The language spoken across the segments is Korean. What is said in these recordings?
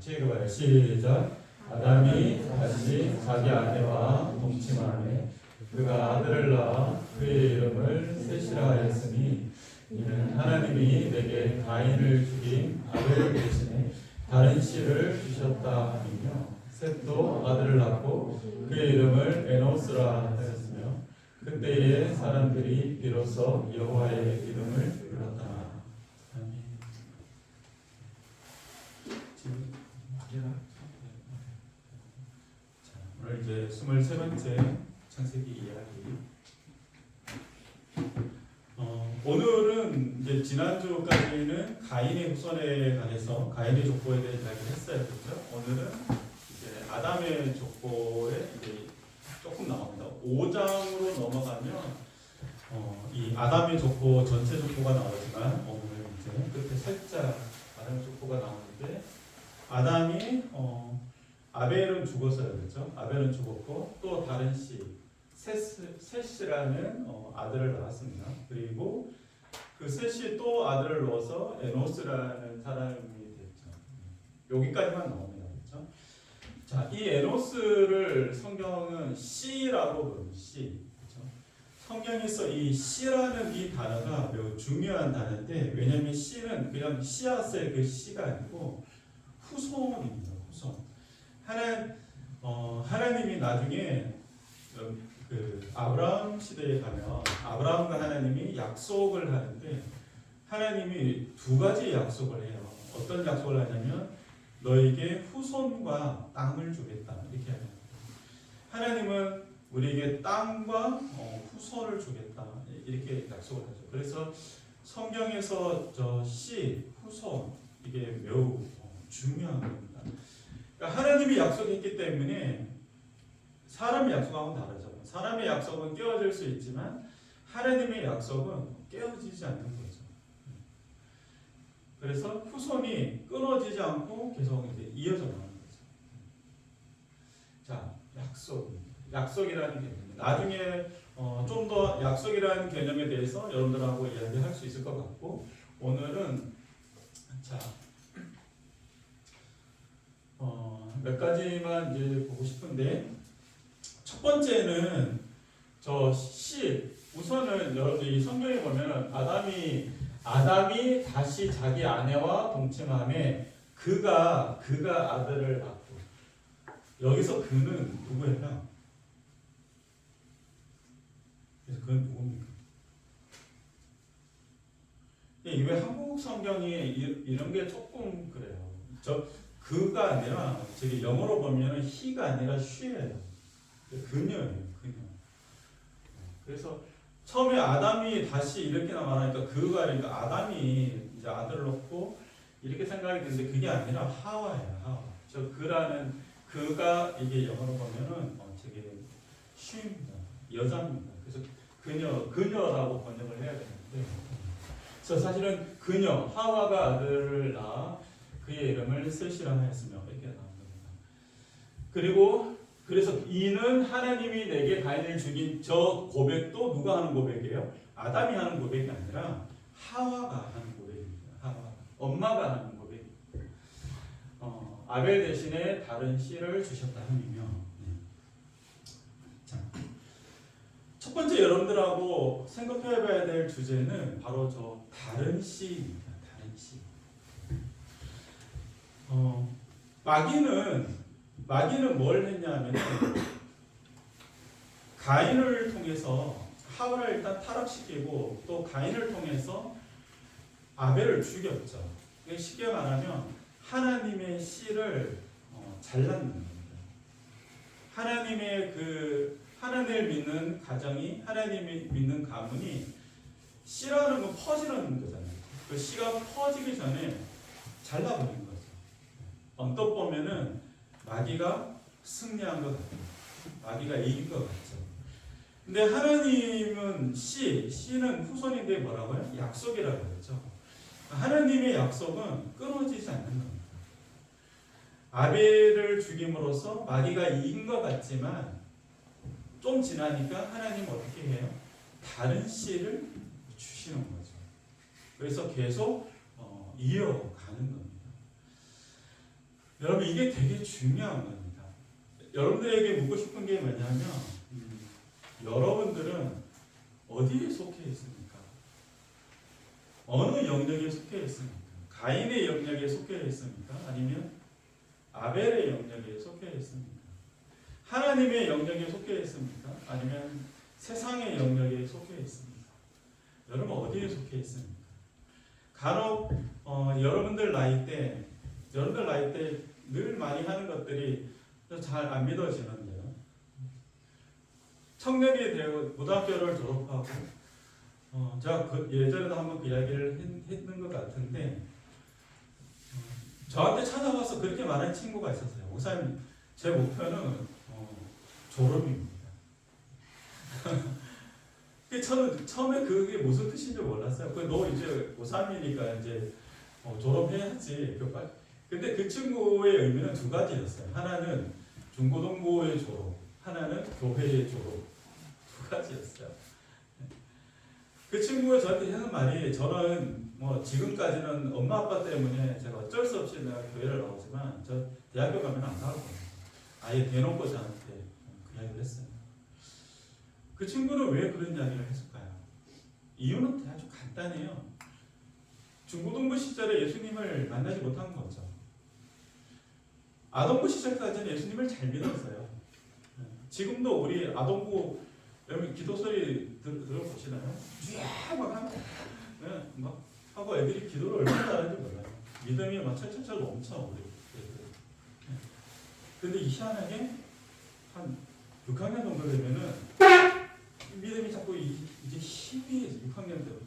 읽어봐요. 시작. 아담이 다시 자기 아내와 동침하매 그가 아들을 낳아 그의 이름을 셋이라 하였으니 이는 하나님이 내게 가인을 죽인 아벨 대신에 다른 씨를 주셨다 하며 셋도 아들을 낳고 그의 이름을 에노스라 하였으며 그때의 사람들이 비로소 여호와의 이름을 불렀다. 아멘. 오늘 이제 23번째 창세기 이야기. 오늘은 이제 지난주까지는 가인의 후손에 관해서 가인의 족보에 대해 이야기를 했어요, 그렇죠? 오늘은 이제 아담의 족보에 이제 조금 나옵니다. 5장으로 넘어가면 이 아담의 족보 전체 족보가 나오지만 오늘 이제 끝에 살짝 아담의 족보가 나오는데 아담이 아벨은 죽었어요, 그렇죠? 아벨은 죽었고 또 다른 씨 셋이라는 아들을 낳았습니다. 그리고 그 셋이 또 아들을 넣어서 에노스라는 사람이 됐죠. 여기까지만 나옵니다, 그렇죠? 자, 이 에노스를 성경은 씨라고 부릅니다. 씨, 그렇죠? 성경에서 이 씨라는 이 단어가 매우 중요한 단어인데 왜냐하면 씨는 그냥 씨앗의 그 씨가 아니고 후손입니다. 후손. 하나님이 나중에 그 아브라함 시대에 가면 아브라함과 하나님이 약속을 하는데 하나님이 두 가지 약속을 해요. 어떤 약속을 하냐면 너에게 후손과 땅을 주겠다 이렇게 하는 거예요. 하나님은 우리에게 땅과 후손을 주겠다 이렇게 약속을 하죠. 그래서 성경에서 저 씨, 후손 이게 매우 중요한 겁니다. 그러니까 하나님이 약속했기 때문에 사람의 약속하고는 다르죠. 사람의 약속은 깨어질 수 있지만 하나님의 약속은 깨어지지 않는 거죠. 그래서 후손이 끊어지지 않고 계속 이제 이어져 나가는 거죠. 자, 약속이라는 개념. 나중에 좀 더 약속이라는 개념에 대해서 여러분들하고 이야기할 수 있을 것 같고 오늘은 자. 몇 가지만 이제 보고 싶은데 첫 번째는 저 씨 우선은 여러분들이 성경에 보면 아담이 다시 자기 아내와 동침함에 그가 아들을 낳고 여기서 그는 누구예요? 그래서 그는 누굽니까? 왜 한국 성경이 이런 게 조금 그래요. 그가 아니라 저기 영어로 보면 he가 아니라 she예요. 그녀예요. 그녀. 그래서 처음에 아담이 다시 이렇게 말하니까 그러니까 아담이 이제 아들을 놓고 이렇게 생각이 드는데 그게 아니라 하와예요. 하와. 저 그라는 그가 이게 영어로 보면은 저게 she입니다. 여자입니다. 그래서 그녀라고 번역을 해야 되는데 그래서 사실은 그녀 하와가 아들을 낳아 그의 이름을 셋이라 하였으며 이렇게 나옵니다. 그리고 그래서 이는 하나님이 내게 가인을 죽인 저 고백도 누가 하는 고백이에요? 아담이 하는 고백이 아니라 하와가 하는 고백입니다. 하와 엄마가 하는 고백입니다. 아벨 대신에 다른 씨를 주셨다 함이며 자, 첫 번째 여러분들하고 생각해봐야 될 주제는 바로 저 다른 씨입니다. 다른 씨. 마귀는 뭘 했냐면 가인을 통해서 하와를 일단 타락시키고 또 가인을 통해서 아벨을 죽였죠. 쉽게 말하면 하나님의 씨를 잘랐는 겁니다. 하나님을 믿는 가정이 하나님을 믿는 가문이 씨라는 건 퍼지는 거잖아요. 그 씨가 퍼지기 전에 잘라버린 거죠. 언뜻 보면은 마귀가 승리한 것 같아요. 마귀가 이긴 것 같죠. 근데 하나님은 씨는 후손인데 뭐라고요? 약속이라고 그러죠. 하나님의 약속은 끊어지지 않는 겁니다. 아벨을 죽임으로써 마귀가 이긴 것 같지만 좀 지나니까 하나님은 어떻게 해요? 다른 씨를 주시는 거죠. 그래서 계속 이어가는 겁니다. 여러분 이게 되게 중요한 겁니다. 여러분들에게 묻고 싶은 게 뭐냐면 여러분들은 어디에 속해 있습니까? 어느 영역에 속해 있습니까? 가인의 영역에 속해 있습니까? 아니면 아벨의 영역에 속해 있습니까? 하나님의 영역에 속해 있습니까? 아니면 세상의 영역에 속해 있습니까? 여러분 어디에 속해 있습니까? 간혹 여러분들 나이 때 늘 많이 하는 것들이 잘 안 믿어지는데요. 청년이 되어 고등학교를 졸업하고 제가 예전에도 한번 그 이야기를 했는 것 같은데 저한테 찾아와서 그렇게 말한 친구가 있었어요. 목사님, 제 목표는 졸업입니다. 저는 처음에 그게 무슨 뜻인지 몰랐어요. 너 이제 고3이니까 이제 졸업해야지. 근데 그 친구의 의미는 두 가지였어요. 하나는 중고등부의 졸업, 하나는 교회의 졸업. 두 가지였어요. 그 친구가 저한테 하는 말이 저는 지금까지는 엄마 아빠 때문에 제가 어쩔 수 없이 내가 교회를 나오지만 저 대학교 가면 안 나올 거예요. 아예 대놓고 저한테 그 이야기를 했어요. 그 친구는 왜 그런 이야기를 했을까요? 이유는 아주 간단해요. 중고등부 시절에 예수님을 만나지 못한 거죠. 아동부 시절까지는 예수님을 잘 믿었어요. 지금도 우리 아동부 여러분 기도 소리 들어보시나요? 막 하고 막 하고 애들이 기도를 얼마나 잘하는지 몰라요. 믿음이 막 철철철 넘쳐 우리 애들. 근데 희한하게 한 6학년 정도 되면은 믿음이 자꾸 이제 힘이 6학년 때부터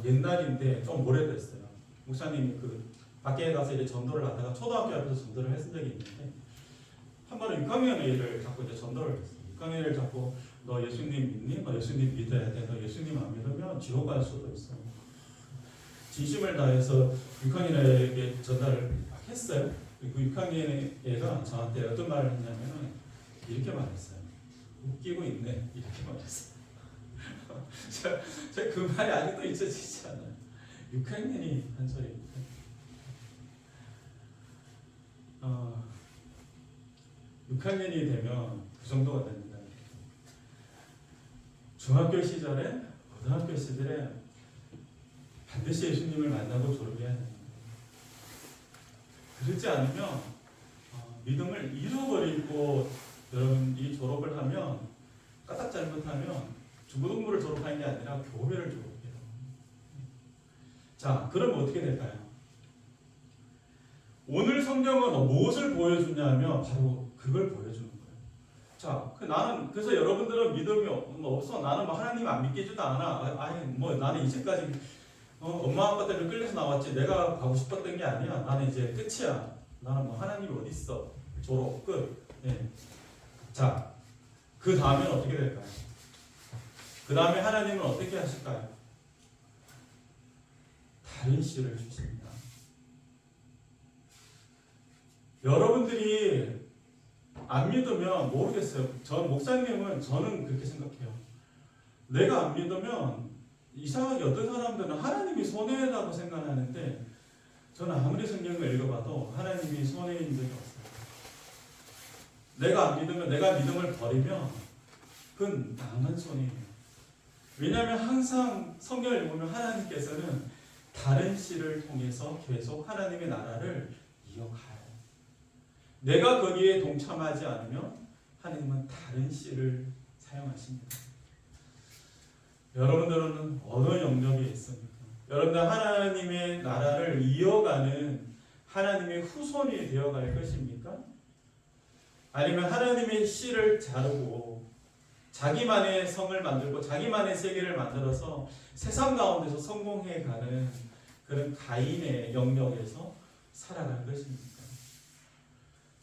옛날인데 좀 오래됐어요. 목사님이 그 밖에 가서 이제 전도를 하다가 초등학교 앞에서 전도를 했은 적이 있는데 한 번은 6학년 애를 자꾸 이제 전도를 했어요. 6학년 애를 자꾸 너 예수님 믿니? 너 예수님 믿어야 돼. 너 예수님 안 믿으면 지옥 갈 수도 있어. 진심을 다해서 6학년 애에게 전달을 막 했어요. 그 6학년 애가 저한테 어떤 말을 했냐면은 이렇게 말했어요. 웃기고 있네. 이렇게 말했어요. 제가 그 말이 아직도 잊혀지지 않아요. 6학년이 한 소리. 6학년이 되면 그 정도가 됩니다. 중학교 시절에, 고등학교 시절에 반드시 예수님을 만나고 졸업해야 됩니다. 그렇지 않으면 믿음을 잃어버리고 여러분 이 졸업을 하면 까딱 잘못하면 중고등부를 졸업하는 게 아니라 교회를 졸업해요. 자, 그럼 어떻게 될까요? 오늘 성경은 무엇을 보여주냐면 바로 그걸 보여주는 거예요. 자, 나는 그래서 여러분들은 믿음이 없어. 나는 하나님 안 믿기지도 않아. 아니 나는 이제까지 엄마 아빠 때문에 끌려서 나왔지. 내가 가고 싶었던 게 아니야. 나는 이제 끝이야. 나는 하나님이 어디 있어? 졸업 끝. 네. 자, 그 다음엔 어떻게 될까요? 그 다음에 하나님은 어떻게 하실까요? 다른 씨를 주십니다. 여러분들이 안 믿으면 모르겠어요. 저는 그렇게 생각해요. 내가 안 믿으면 이상하게 어떤 사람들은 하나님이 손해라고 생각하는데 저는 아무리 성경을 읽어봐도 하나님이 손해인 적이 없어요. 내가 안 믿으면, 내가 믿음을 버리면 그건 나만 손해예요. 왜냐하면 항상 성경을 보면 하나님께서는 다른 씨를 통해서 계속 하나님의 나라를 이어가요. 내가 거기에 동참하지 않으면 하나님은 다른 씨를 사용하십니다. 여러분들은 어느 영역에 있습니까? 여러분들 하나님의 나라를 이어가는 하나님의 후손이 되어갈 것입니까? 아니면 하나님의 씨를 자르고 자기만의 성을 만들고 자기만의 세계를 만들어서 세상 가운데서 성공해가는 그런 가인의 영역에서 살아갈 것입니까?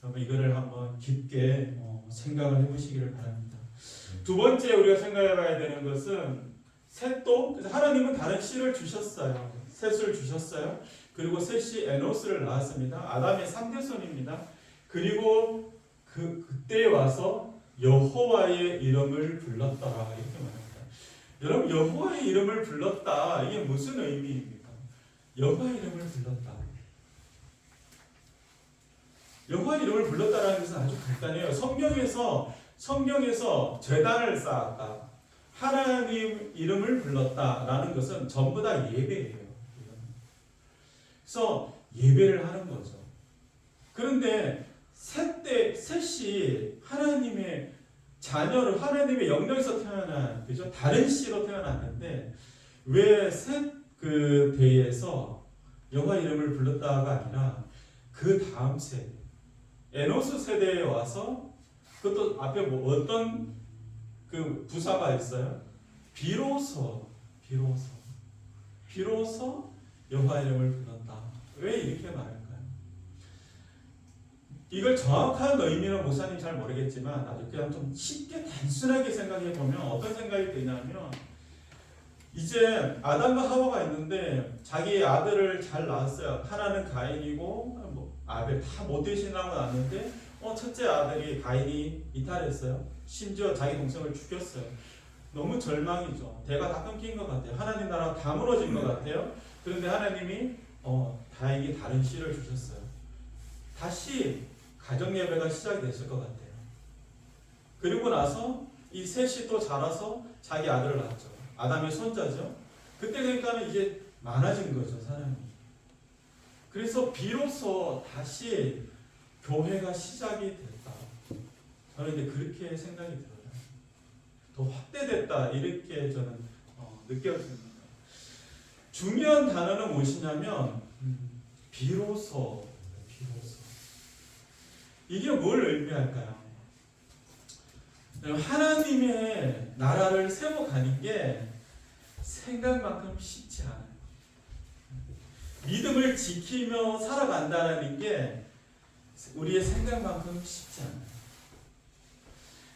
여러분 이거를 한번 깊게 생각을 해보시기를 바랍니다. 두 번째 우리가 생각해봐야 되는 것은 셋도 하나님은 다른 씨를 주셨어요. 셋을 주셨어요. 그리고 셋이 에노스를 낳았습니다. 아담의 3대손입니다. 그리고 그때 와서 여호와의 이름을 불렀더라 이렇게 말합니다. 여러분 여호와의 이름을 불렀다 이게 무슨 의미입니까? 여호와 이름을 불렀다. 여호와 이름을 불렀다라는 것은 아주 간단해요. 성경에서 제단을 쌓았다, 하나님 이름을 불렀다라는 것은 전부 다 예배예요. 그래서 예배를 하는 거죠. 그런데 셋이 하나님의 자녀로 하나님의 영역에서 태어난, 그죠? 다른 씨로 태어났는데 왜 셋 그 대에서 여호와 이름을 불렀다가 아니라 그 다음 세대 에노스 세대에 와서, 그것도 앞에 뭐 어떤 그 부사가 있어요? 비로소 여호와 이름을 불렀다. 왜 이렇게 말할까요? 이걸 정확한 의미는 목사님 잘 모르겠지만 아주 그냥 좀 쉽게 단순하게 생각해 보면 어떤 생각이 드냐면, 이제 아담과 하와가 있는데 자기 아들을 잘 낳았어요. 하나는 가인이고 뭐 아벨 다 모태신앙을 낳았는데 첫째 아들이 가인이 이탈했어요. 심지어 자기 동생을 죽였어요. 너무 절망이죠. 대가 다 끊긴 것 같아요. 하나님 나라 다 무너진 것 같아요. 그런데 하나님이 다행히 다른 씨를 주셨어요. 다시 가정 예배가 시작이 됐을 것 같아요. 그리고 나서 이 셋이 또 자라서 자기 아들을 낳았죠. 아담의 손자죠. 그때 그러니까는 이제 많아진 거죠, 사람이. 그래서 비로소 다시 교회가 시작이 됐다. 저는 이제 그렇게 생각이 들어요. 더 확대됐다, 이렇게 저는 느껴집니다. 중요한 단어는 무엇이냐면 비로소. 이게 뭘 의미할까요? 하나님의 나라를 세워가는 게 생각만큼 쉽지 않아요. 믿음을 지키며 살아간다는 게 우리의 생각만큼 쉽지 않아요.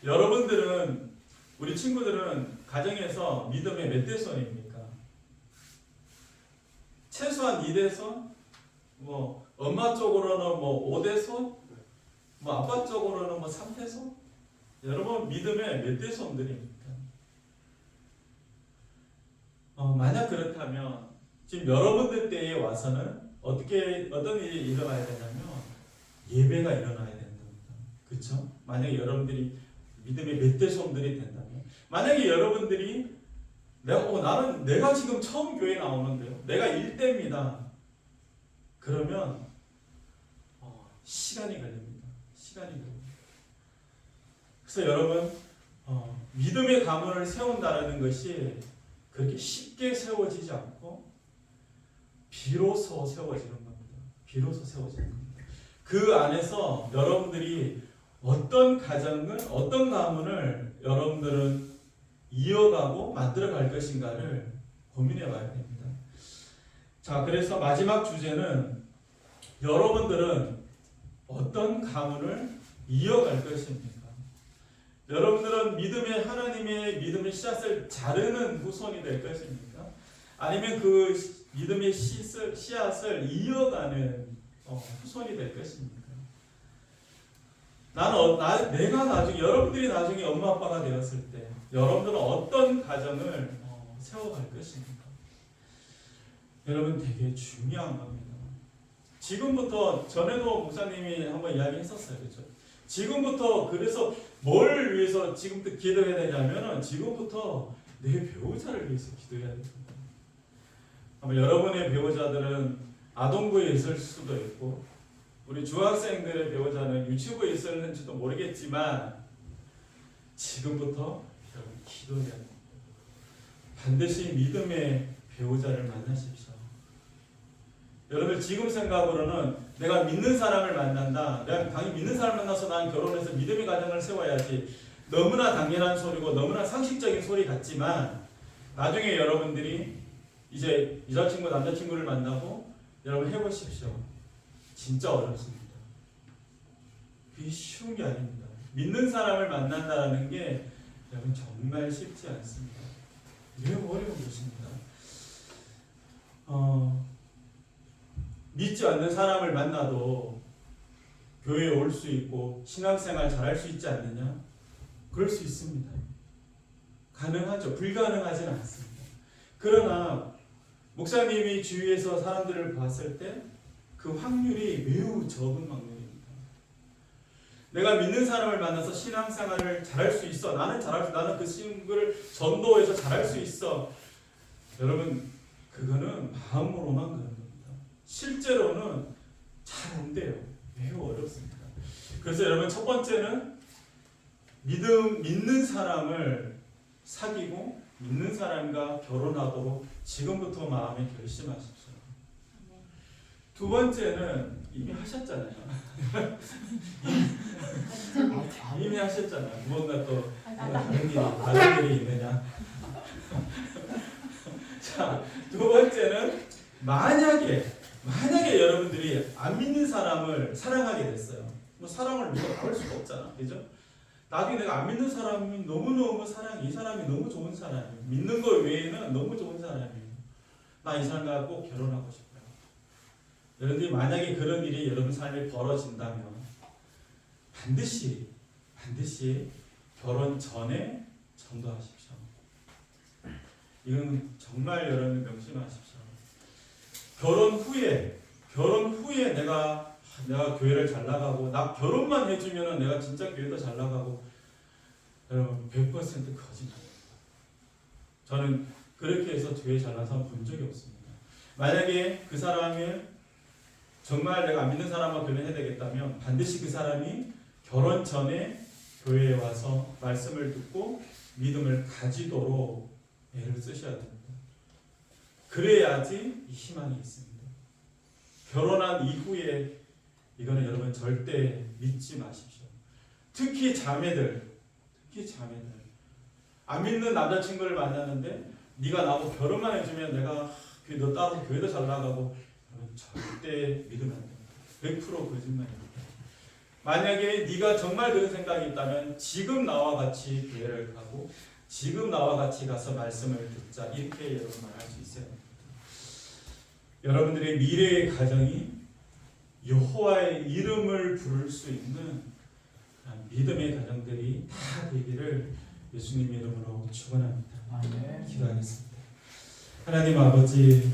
여러분들은, 우리 친구들은 가정에서 믿음의 몇 대손입니까? 최소한 2대손? 뭐 엄마 쪽으로는 뭐 5대손? 뭐 아빠 쪽으로는 뭐 3대손? 여러분 믿음의 몇 대손들입니까? 만약 그렇다면 지금 여러분들 때에 와서는 어떤 일이 일어나야 되냐면 예배가 일어나야 된답니다. 그렇죠? 만약에 여러분들이 믿음의 몇 대손들이 된다면, 만약에 여러분들이 나는 내가 지금 처음 교회 나오는데요, 내가 1대입니다. 그러면 시간이 걸립니다. 그래서 여러분 믿음의 가문을 세운다는 것이 그렇게 쉽게 세워지지 않고 비로소 세워지는 겁니다. 그 안에서 여러분들이 어떤 가정을, 어떤 가문을 여러분들은 이어가고 만들어갈 것인가를 고민해 봐야 됩니다. 자, 그래서 마지막 주제는 여러분들은 어떤 가문을 이어갈 것입니까? 여러분들은 하나님의 믿음의 씨앗을 자르는 후손이 될 것입니까? 아니면 그 믿음의 씨앗을 이어가는 후손이 될 것입니까? 내가 나중에, 여러분들이 나중에 엄마 아빠가 되었을 때 여러분들은 어떤 가정을 세워갈 것입니까? 여러분 되게 중요한 겁니다. 지금부터, 전에도 목사님이 한번 이야기했었어요. 그렇죠? 지금부터, 그래서 뭘 위해서 지금부터 기도해야 되냐면은 지금부터 내 배우자를 위해서 기도해야 됩니다. 아마 여러분의 배우자들은 아동부에 있을 수도 있고 우리 중학생들의 배우자는 유치부에 있었는지도 모르겠지만 지금부터 여러분 기도해야 됩니다. 반드시 믿음의 배우자를 만나십시오. 여러분 지금 생각으로는 내가 믿는 사람을 만난다, 내가 당연히 믿는 사람을 만나서 난 결혼해서 믿음의 가정을 세워야지, 너무나 당연한 소리고 너무나 상식적인 소리 같지만 나중에 여러분들이 이제 여자친구 남자친구를 만나고 여러분 해보십시오. 진짜 어렵습니다. 그게 쉬운 게 아닙니다. 믿는 사람을 만난다는 게 여러분 정말 쉽지 않습니다. 매우 어려운 것입니다. 믿지 않는 사람을 만나도 교회에 올 수 있고 신앙생활 잘할 수 있지 않느냐? 그럴 수 있습니다. 가능하죠. 불가능하지는 않습니다. 그러나 목사님이 주위에서 사람들을 봤을 때 그 확률이 매우 적은 확률입니다. 내가 믿는 사람을 만나서 신앙생활을 잘할 수 있어. 나는 그 신앙을 전도해서 잘할 수 있어. 여러분, 그거는 마음으로만 그런 겁니다. 실제로는 잘 안 돼요. 매우 어렵습니다. 그래서 여러분, 첫 번째는 믿는 사람을 사귀고 믿는 사람과 결혼하도록 지금부터 마음에 결심하십시오. 두 번째는 이미 하셨잖아요. 이미 하셨잖아요. 무언가 또 다른 일이 있느냐. 자, 두 번째는 만약에 여러분들이 안 믿는 사람을 사랑하게 됐어요. 뭐 사랑을 누가 막을 수가 없잖아, 그죠? 나중에 내가 안 믿는 사람이 너무너무 사랑해. 이 사람이 너무 좋은 사람이에요. 믿는 것 외에는 너무 좋은 사람이에요. 나 이 사람과 꼭 결혼하고 싶어요. 여러분들이 만약에 그런 일이 여러분 삶에 벌어진다면 반드시 결혼 전에 전도하십시오. 이건 정말 여러분 명심하십시오. 결혼 후에 내가 교회를 잘 나가고 나 결혼만 해주면은 내가 진짜 교회도 잘 나가고, 여러분 100% 거짓말입니다. 저는 그렇게 해서 교회 잘 나가는 사람 본 적이 없습니다. 만약에 그 사람이 정말 내가 안 믿는 사람과 결혼해야 되겠다면 반드시 그 사람이 결혼 전에 교회에 와서 말씀을 듣고 믿음을 가지도록 애를 쓰셔야 됩니다. 그래야지 희망이 있습니다. 결혼한 이후에 이거는 여러분 절대 믿지 마십시오. 특히 자매들 안 믿는 남자친구를 만났는데 네가 나하고 결혼만 해주면 내가 너 따라서 교회도 잘 나가고, 절대 믿으면 안 됩니다. 100% 거짓말입니다. 만약에 네가 정말 그런 생각이 있다면 지금 나와 같이 교회를 가고 지금 나와 같이 가서 말씀을 듣자, 이렇게 여러분 말할 수 있어요. 여러분들의 미래의 가정이 여호와의 이름을 부를 수 있는 믿음의 가정들이 다 되기를 예수님 이름으로 축원합니다. 기도하겠습니다. 하나님 아버지,